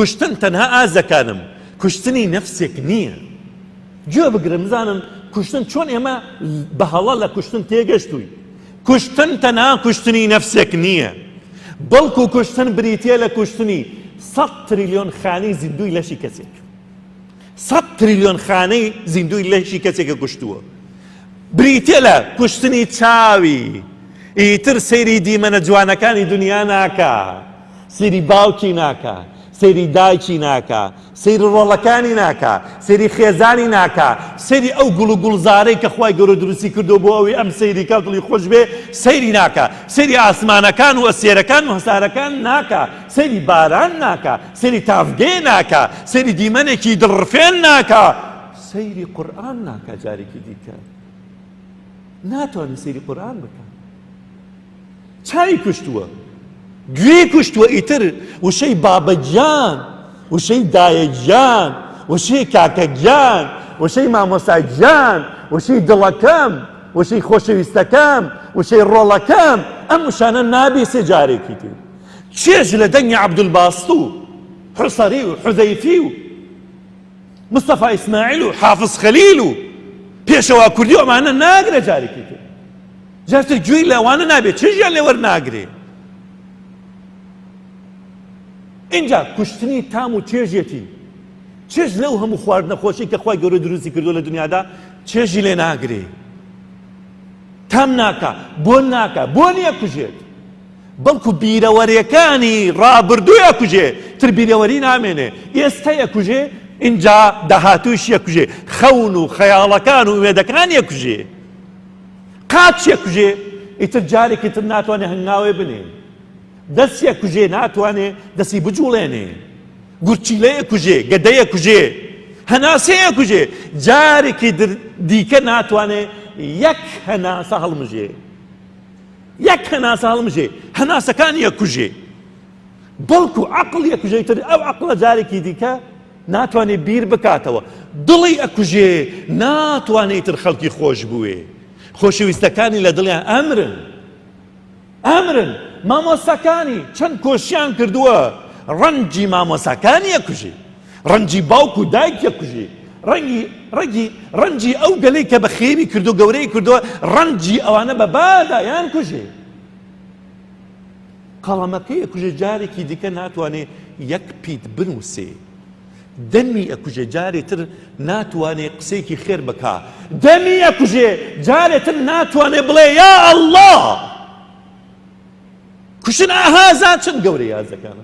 کوشتن تەنها ئازەکانم، کوشتنی نەفسێک نییە. گوێ بگرم بزانم کوشتن چۆن ئێمە بەهەڵە لە کوشتن تێگەشتووی. کوشتن تەنها کوشتنی نەفسێک نییە، بەڵکو کوشتن بریتیە لە کوشتنی 100 تریلیۆن خانەی زیندوی لەشی کەسێک. 100 تریلیۆن خانەی زیندوی لەشی کەسێکە کوشتووە. بریتیە لە کوشتنی چاوی، ئیتر سەیری دیمەنە جوانەکانی دنیا ناکە، سەیری باوکی ناکە، سەیری دایکی ناکە، سەیری ڕۆڵەکانی ناکە، سەیری خێزانی ناکە، سەیری ئەو گوڵ و گوڵزارەی کە خوای گەورە دروستی کردو بۆ ئەوەی ئەم سەیری کە دڵی خۆش بێ سەیری ناکە، سەیری ئاسمانەکان و ئەسێرەکان و هەسارەکان ناکە، سەیری باران ناکە، سەیری تافگێ ناکە، سەیری دیمەنێکی دڵڕفێن ناکە، سەیری قورئان ناکە. جارێکی دیکە ناتوانێت سەیری قورئان بکە. چای کوشتووە، گوێی کوشتووە، ئیتر وشەی بابەجان، وشەی دایەجان، وشەی کاکەجان، وشەی مامۆساجان، وشەی دڵەکەم، وشەی خۆشەویستەکەم، وشەی ڕۆڵەکەم، ئەم وشانە نابێسێ جارێکی تر. چێژ لە دەنگی عەبدولباست و حوسەری و حوزەیفی و مستەفا ئیسماعیل و حافظ خەلیل و پێشەوا کوردی و ئەمانە ناگرێ جارێکی تر. جارتر گوێی لەوانە نابێت، چێژیان لێ وەرناگرێ. اینجا کوشتنی تام و چێژێتی، چێژ لەو هەموو خواردنە خۆشی کە خوای گەورە دروستی کردووە لە دنیادا چێژی لێ ناگرێ، تام ناکە، بۆن ناکە، بۆ نییە کوژێت، بەڵکو بیرەوەریەکانی ڕابردوویە کوژێ، تر بیرەوەری نامێنێ، ئێستەیە کوژێ، اینجا داهاتوویشیە کوژێ، خەون و خەیاڵەکان و ئومێدەکانیە کوژێ، قاچیە کوژێ، ئیتر جارێکی تر ناتوانێ هەنگاوێ بنێ، دەستیە کوژێ ناتوانێ دەستی بجوڵێنێ، گورچیلەیە کوژێ، گەدەیە کوژێ، هەناسەیە کوژێ، جارێکی دیکە ناتوانێ یەک هەناسە هەڵمژێ، یەک هەناسە هەڵمژێ، هەناسەکانیە کوژێ، بەڵکو عەقڵیە کوژێ، تر ئەو عەقڵە جارێکی دیکە ناتوانێ بیر بکاتەوە، دڵی ئەکوژێ، ناتوانێت تر خەڵکی خۆش بوێ، خۆشەویستەکانی لە دڵیان ئەمرن، مامۆسەکانی چەند کۆشیان کردووە، ڕەنجی مامۆسەکانی ئەکوژێ، ڕەنجی باوک و دایک ئەکوژێ، ڕەنجی ئەو گەلەی کە بە خێوی کردو گەورەی کردووە، ڕەنجی ئەوانە بە بادایان کوژێ، قەڵەمەکەی ئەکوژێ، جارێکی دیکە ناتوانێ یەک پیت بنووسێ، دەمی ئەکوژێ، جارێتر ناتوانێ قسەیەکی خێر بکا، دەمی ئەکوژێ، جارێتر ناتوانێ بڵێ یا ئەڵڵا. کوشتن ئاهازان چەند گەورەی ئازەکانە.